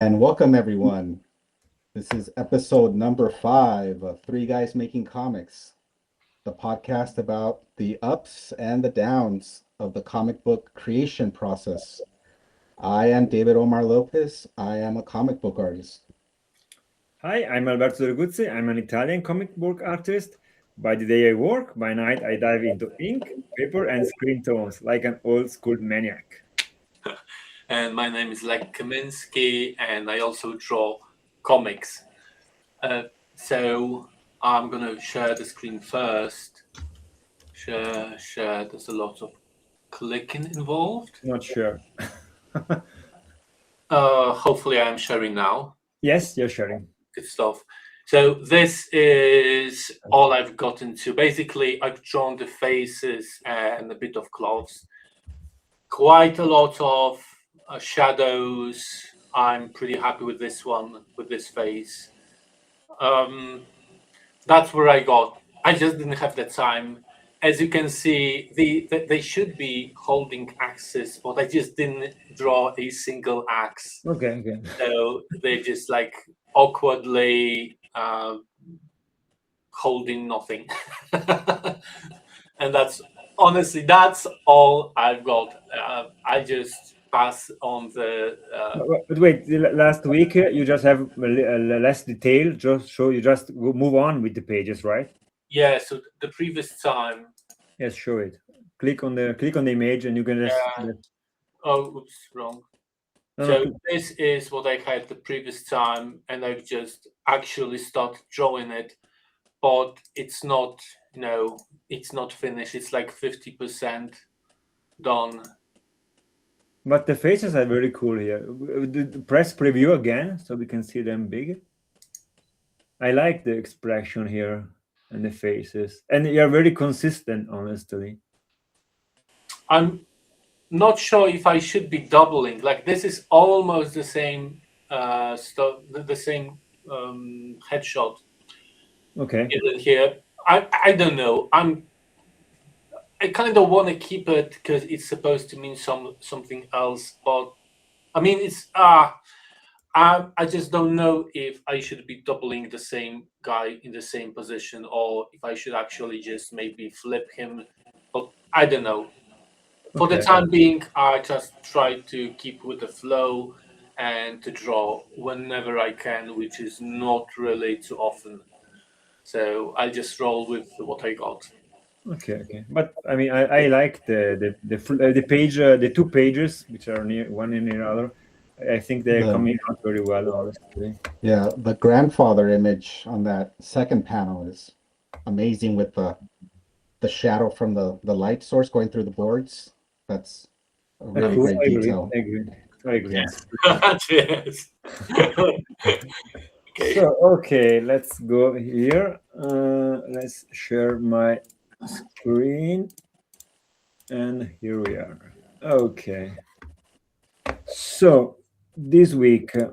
And welcome everyone. This is episode number 5 of Three Guys Making Comics, the podcast about the ups and the downs of the comic book creation process. I am David Omar Lopez. I am a comic book artist. Hi, I'm ALberto Doriguzzi. I'm an Italian comic book artist. By the day I work, by night I dive into ink, paper, and screen tones like an old school maniac. And my name is Lech Kaminski, and I also draw comics. So I'm gonna share the screen first. Share. There's a lot of clicking involved. Not sure. Hopefully I'm sharing now. Yes, you're sharing. Good stuff. So this is all I've gotten to. Basically, I've drawn the faces and a bit of clothes. Quite a lot of shadows. I'm pretty happy with this one, with this face. That's where I got. I just didn't have the time. As you can see, they should be holding axes, but I just didn't draw a single axe. Okay. So they just like awkwardly holding nothing. And that's all I've got. I just pass on the. But wait, last week you just have less detail. Just move on with the pages, right? Yeah. So the previous time. Yes, show it. Click on the image, and you can just. Oh, oops, wrong. This is what I had the previous time, and I've just actually started drawing it, but it's not. It's not finished. It's like 50% done. But the faces are very cool here. Press preview again so we can see them big. I like the expression here and the faces. And you're very consistent, honestly. I'm not sure if I should be doubling. Like this is almost the same stuff, the same headshot. Okay. Here. I don't know. I kind of want to keep it because it's supposed to mean something else. But I mean, it's I just don't know if I should be doubling the same guy in the same position or if I should actually just maybe flip him. But I don't know. For the time being, I just try to keep with the flow and to draw whenever I can, which is not really too often. So I just roll with what I got. Okay. But I mean, I like the page, the two pages which are one near the other. I think they're coming out very well, honestly. Yeah, the grandfather image on that second panel is amazing with the shadow from the light source going through the boards. That's a really great detail. I agree. Yes. Okay, let's go here. Let's share my screen. And here we are. Okay. So this week, this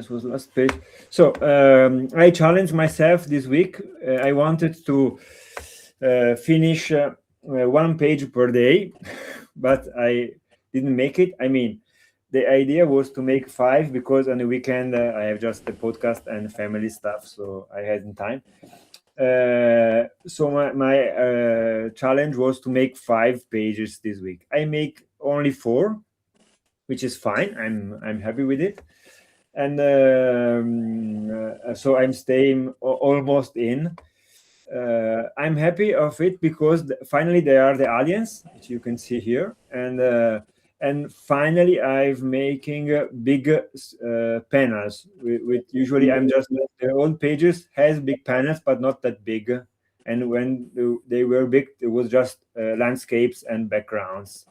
was last page. So I challenged myself this week. I wanted to finish one page per day, but I didn't make it. I mean, the idea was to make 5 because on the weekend I have just the podcast and family stuff, so I hadn't time. So my challenge was to make 5 pages this week. I make only 4, which is fine. I'm happy with it, and so I'm staying almost in. I'm happy of it because finally there are the aliens, which you can see here, and finally I'm making big panels. With usually I'm just the old pages has big panels, but not that big. And when they were big, it was just landscapes and backgrounds.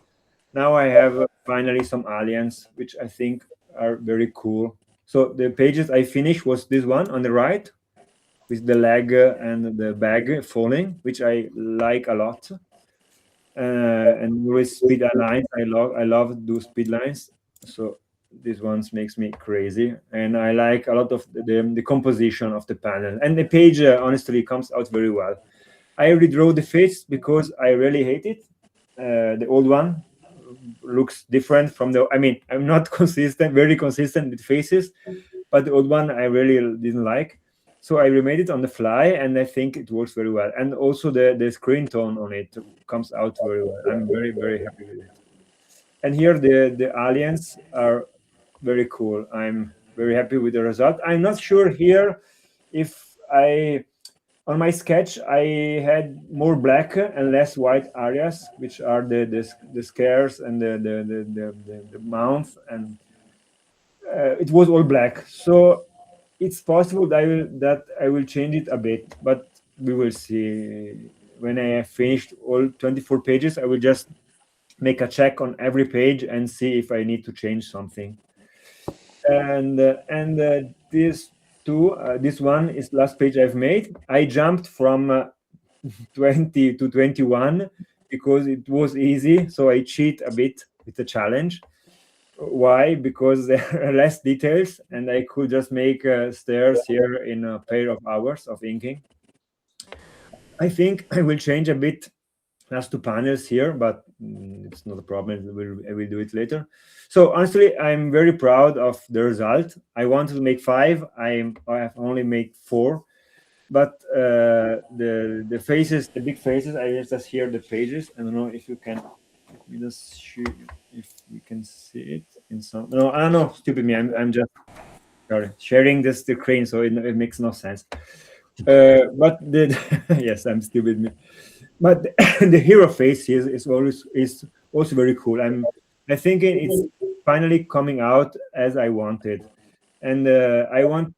Now I have finally some aliens, which I think are very cool. So the pages I finished was this one on the right, with the leg and the bag falling, which I like a lot. And with speed lines, I love do speed lines. So this ones makes me crazy, and I like a lot of the composition of the panel, and the page honestly comes out very well. I redraw the face because I really hate it, the old one, looks different from the. I mean, I'm not very consistent with faces, but the old one I really didn't like. So I remade it on the fly, and I think it works very well. And also the screen tone on it comes out very well. I'm very, very happy with it. And here the aliens are very cool. I'm very happy with the result. I'm not sure here if on my sketch I had more black and less white areas, which are the scares and the mouth, and it was all black. So it's possible that I will change it a bit, but we will see. When I have finished all 24 pages, I will just make a check on every page and see if I need to change something. And this one is last page I've made. I jumped from 20 to 21 because it was easy, so I cheat a bit with the challenge. Why? Because there are less details, and I could just make stairs here in a pair of hours of inking. I think I will change a bit last two panels here, but it's not a problem. I will do it later. So honestly, I'm very proud of the result. I wanted to make 5. I have only made 4, but the faces, the big faces, I just hear the pages. I don't know if you can. Just show if we can see it in some. No, I don't know. Stupid me. I'm just sharing the screen, so it makes no sense. But yes, I'm stupid me. But the hero face is also very cool. I think it's finally coming out as I wanted, and I want.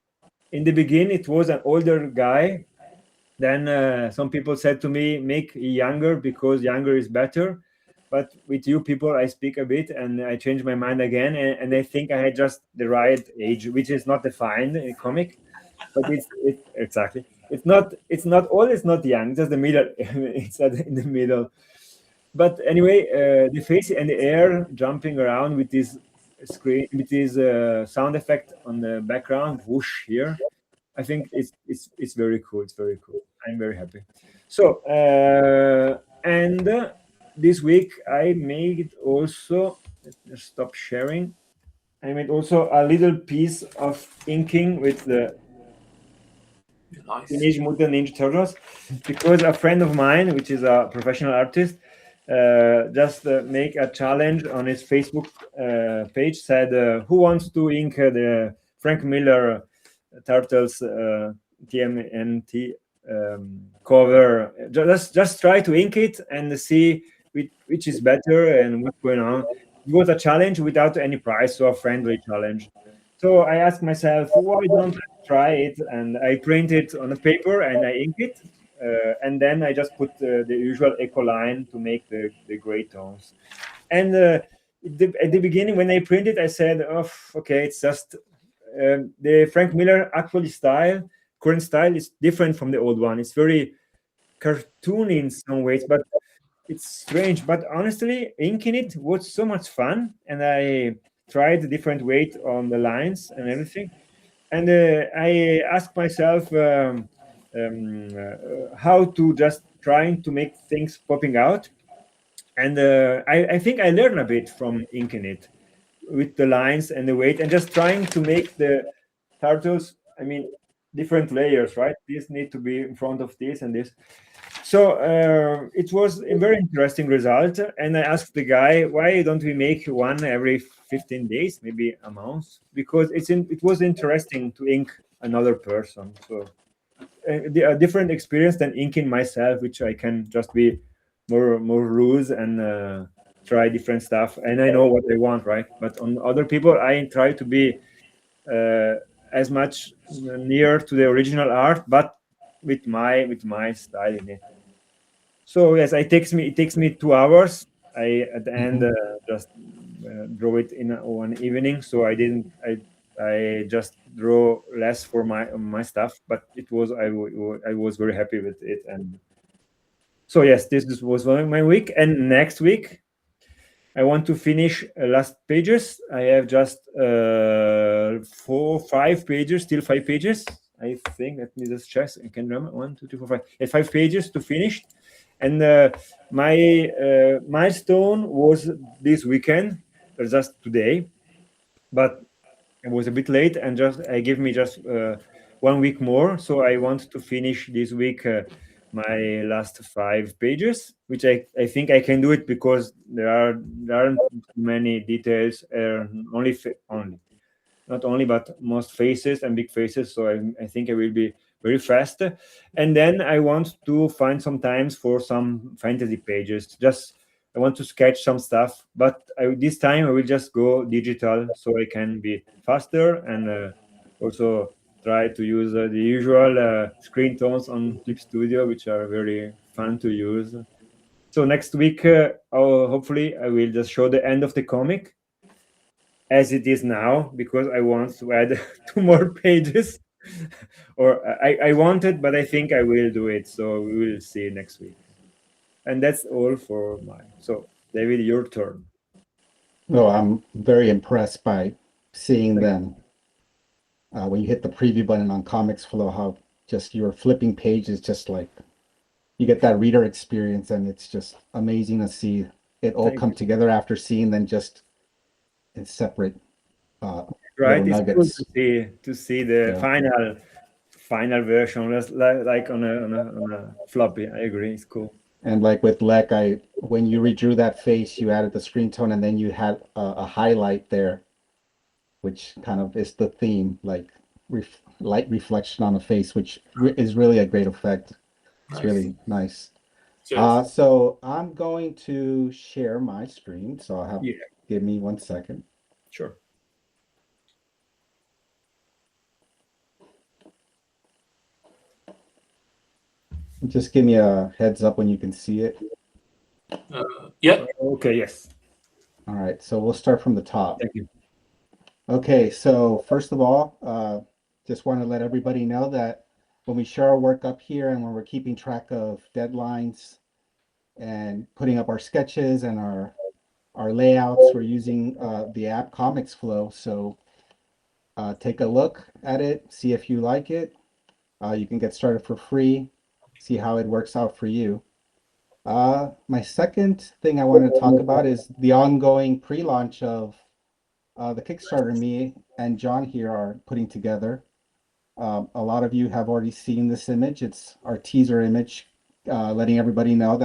In the beginning, it was an older guy. Then some people said to me, "Make younger because younger is better." But with you people, I speak a bit, and I changed my mind again, and I think I had just the right age, which is not defined in a comic, but it's exactly. It's not old. It's not young. Just the middle. It's in the middle. But anyway, the face and the air jumping around with this screen, with this sound effect on the background, whoosh here. I think it's very cool. It's very cool. I'm very happy. So and this week I made also. Let's just stop sharing. I made also a little piece of inking with the Teenage Mutant Ninja Turtles, because a friend of mine, which is a professional artist, just make a challenge on his Facebook page. Said, "Who wants to ink the Frank Miller Turtles TMNT cover? Just try to ink it and see which is better and what's going on." It was a challenge without any prize, so a friendly challenge. So I asked myself, why don't I try it? And I print it on a paper and I ink it. And then I just put the usual echo line to make the gray tones. And at the beginning, when I printed, I said, "Oh, okay, it's just the Frank Miller current style is different from the old one. It's very cartoony in some ways, but it's strange." But honestly, inking it was so much fun, and I tried different weight on the lines and everything. And I asked myself how to just trying to make things popping out. And I think I learned a bit from inking it with the lines and the weight, and just trying to make the turtles, I mean, different layers, right? These need to be in front of this and this. So it was a very interesting result. And I asked the guy, why don't we make one every 15 days, maybe a month? Because it was interesting to ink another person. So a different experience than inking myself, which I can just be more loose and try different stuff. And I know what I want, right? But on other people, I try to be as much near to the original art, but with my style in it. So yes, it takes me 2 hours. I at the end just draw it in one evening. So I just draw less for my stuff, but I was very happy with it. And so yes, this was my week. And next week I want to finish last pages. I have just 5 pages, still 5 pages. I think. Let me just check. I can remember 1, 2, 3, 4, 5. 5 pages to finish. And my milestone was this weekend, just today, but it was a bit late, and just I give me just 1 week more. So I want to finish this week my last 5 pages, which I think I can do it because there aren't many details, only not only but most faces and big faces. So I think I will be very fast. And then I want to find some times for some fantasy pages. Just I want to sketch some stuff, but this time I will just go digital so I can be faster, and also try to use the usual screen tones on Clip Studio, which are very fun to use. So next week, hopefully, I will just show the end of the comic as it is now, because I want to add 2 more pages. Or I wanted, but I think I will do it. So we will see next week. And that's all for mine. So, David, your turn. No, I'm very impressed by seeing Thank them when you hit the preview button on Comics Flow, how just you're flipping pages, just like you get that reader experience, and it's just amazing to see it all Thank come you. together after seeing them just in separate little Right? It's cool nuggets. to see the Yeah. final version, just like on a floppy. I agree. It's cool. And like with Lech, when you redrew that face, you added the screen tone, and then you had a highlight there, which kind of is the theme, like light reflection on a face, which is really a great effect. It's Nice. really nice. Cheers. So I'm going to share my screen. So I'll have, Yeah, give me 1 second. sure. Just give me a heads up when you can see it. Yeah. Okay, yes. All right, so we'll start from the top. Thank you. Okay, so first of all, just want to let everybody know that when we share our work up here and when we're keeping track of deadlines and putting up our sketches and our layouts, we're using the app Comics Flow. So take a look at it, see if you like it. You can get started for free, see how it works out for you. My second thing I wanted to talk about is the ongoing pre-launch of the Kickstarter me and John here are putting together. A lot of you have already seen this image. It's our teaser image, letting everybody know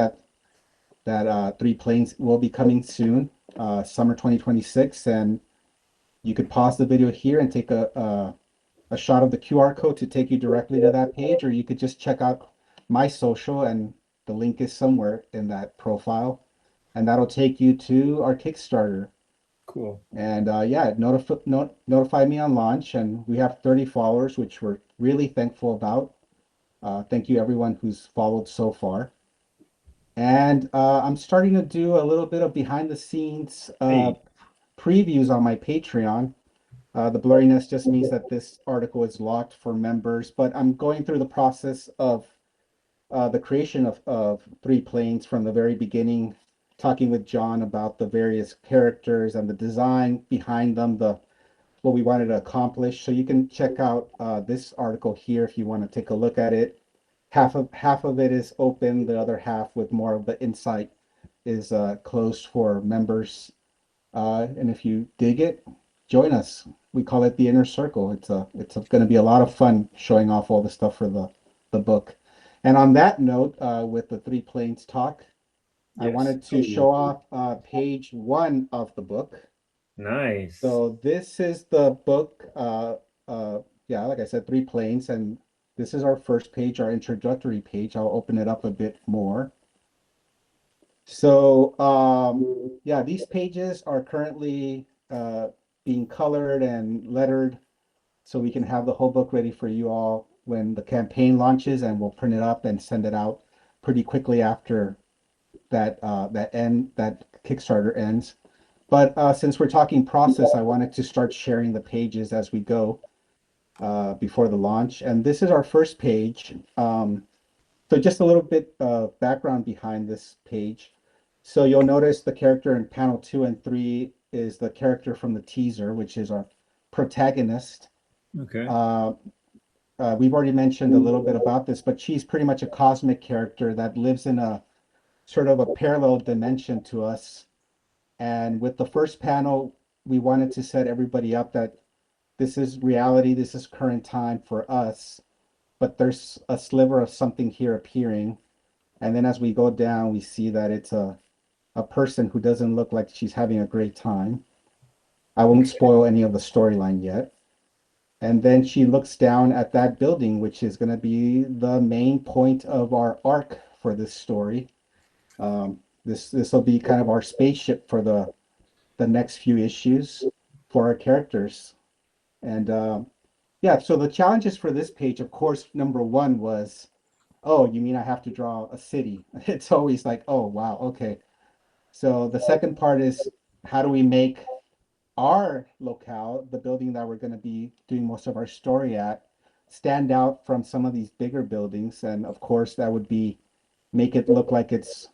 that 3 Planes will be coming soon, summer 2026. And you could pause the video here and take a shot of the QR code to take you directly to that page, or you could just check out my social, and the link is somewhere in that profile, and that'll take you to our Kickstarter. Cool. And yeah, notify me on launch, and we have 30 followers, which we're really thankful about. Thank you everyone who's followed so far. And I'm starting to do a little bit of behind the scenes Hey, previews on my Patreon. The blurriness just means that this article is locked for members, but I'm going through the process of the creation of 3 Planes from the very beginning, talking with John about the various characters and the design behind them, what we wanted to accomplish. So you can check out this article here if you want to take a look at it. Half of it is open, the other half with more of the insight is closed for members. And if you dig it, join us. We call it the Inner Circle. It's going to be a lot of fun showing off all the stuff for the book. And on that note, with the 3 Planes talk, I yes. wanted to show off page 1 of the book. Nice. So this is the book. Yeah, like I said, 3 Planes, and this is our first page, our introductory page. I'll open it up a bit more. So yeah, these pages are currently being colored and lettered, so we can have the whole book ready for you all when the campaign launches, and we'll print it up and send it out pretty quickly after that Kickstarter ends. But since we're talking process, I wanted to start sharing the pages as we go before the launch. And this is our first page. So just a little bit of background behind this page. So you'll notice the character in panel 2 and 3 is the character from the teaser, which is our protagonist. Okay. We've already mentioned a little bit about this, but she's pretty much a cosmic character that lives in a sort of a parallel dimension to us. And with the first panel, we wanted to set everybody up that this is reality, this is current time for us, but there's a sliver of something here appearing. And then as we go down, we see that it's a person who doesn't look like she's having a great time. I won't spoil any of the storyline yet. And then she looks down at that building, which is going to be the main point of our arc for this story. This will be kind of our spaceship for the next few issues for our characters. And yeah, so the challenges for this page, of course, number one was, oh, you mean I have to draw a city? It's always like, oh, wow, okay. So the second part is, how do we make our locale, the building that we're going to be doing most of our story at, stand out from some of these bigger buildings? And of course, that would be make it look like it's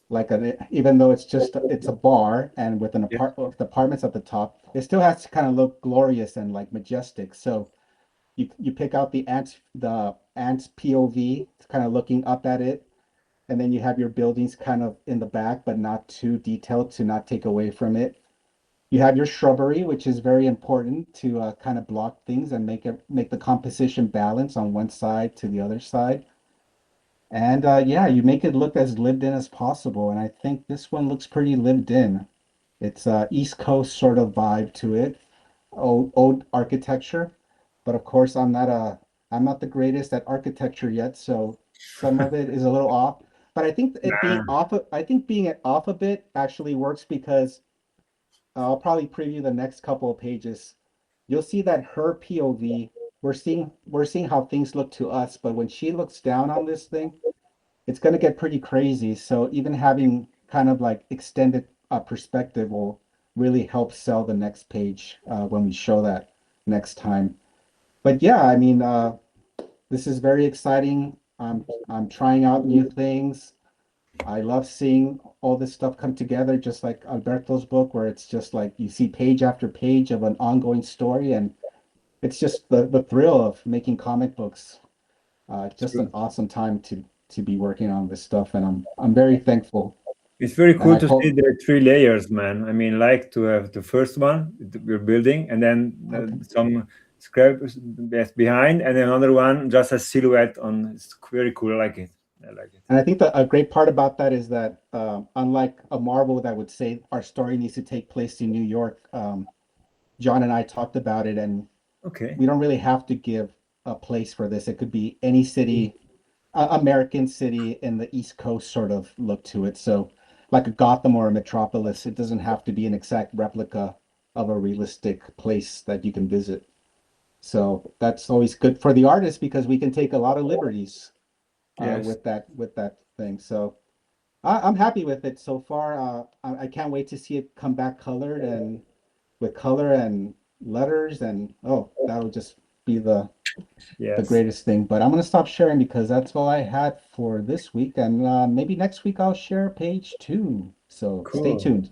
like even though it's a bar and with apartments at the top, it still has to kind of look glorious and like majestic. So you pick out the ant's POV, kind of looking up at it, and then you have your buildings kind of in the back, but not too detailed to not take away from it. You have your shrubbery, which is very important to kind of block things and make the composition balance on one side to the other side. And yeah, you make it look as lived in as possible. And I think this one looks pretty lived in. It's East Coast sort of vibe to it, old architecture. But of course, I'm not the greatest at architecture yet, so some of it is a little off. But I think being off a bit actually works because I'll probably preview the next couple of pages. You'll see that her POV, we're seeing how things look to us, but when she looks down on this thing, it's going to get pretty crazy. So even having kind of like extended perspective will really help sell the next page when we show that next time. But yeah, I mean, this is very exciting. I'm trying out new things. I love seeing all this stuff come together, just like Alberto's book, where it's just like you see page after page of an ongoing story, and it's just the thrill of making comic books. Just an awesome time to be working on this stuff, and I'm very thankful. It's very cool to see the 3 layers, man. I mean, like to have the first one we're building, and then some scraps behind, and then another one just a silhouette on. It's very cool. I like it. And I think a great part about that is that unlike a Marvel that would say our story needs to take place in New York, John and I talked about it, and we don't really have to give a place for this. It could be any city, American city in the East Coast sort of look to it. So like a Gotham or a Metropolis, it doesn't have to be an exact replica of a realistic place that you can visit. So that's always good for the artist because we can take a lot of liberties with that thing. So I'm happy with it so far. I can't wait to see it come back colored and with color and letters, and that'll just be the greatest thing. But I'm gonna stop sharing because that's all I had for this week, and maybe next week I'll share page 2. So Stay tuned.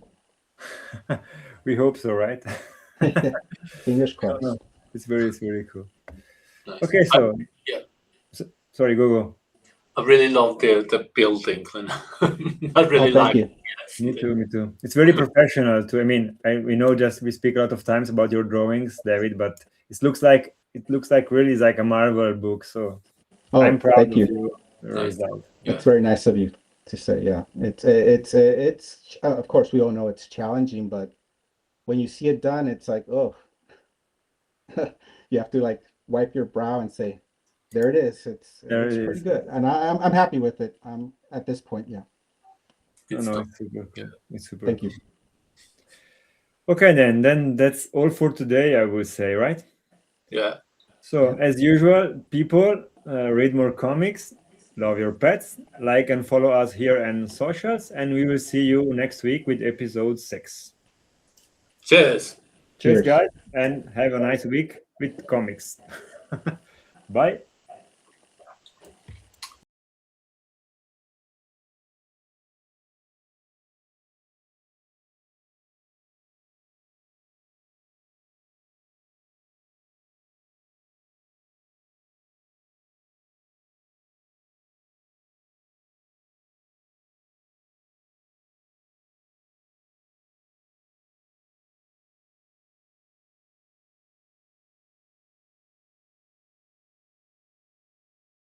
We hope so, right? Fingers crossed. It's very cool. Nice. Okay, so sorry, go. I really love the building. I really like it. Yes. Me too. It's very professional too. I mean, we know we speak a lot of times about your drawings, David, but it looks like really like a Marvel book. So I'm proud of you. Result. It's very nice of you to say. Yeah, it's of course we all know it's challenging, but when you see it done, it's like, oh, you have to like wipe your brow and say, there it is. It's pretty good, and I'm happy with it. At this point, yeah. It's super cool. It's super. Thank you. Okay, then that's all for today, I would say, right? Yeah. So as usual, people read more comics, love your pets, like and follow us here on socials, and we will see you next week with episode 6. Cheers, guys, and have a nice week with comics. Bye.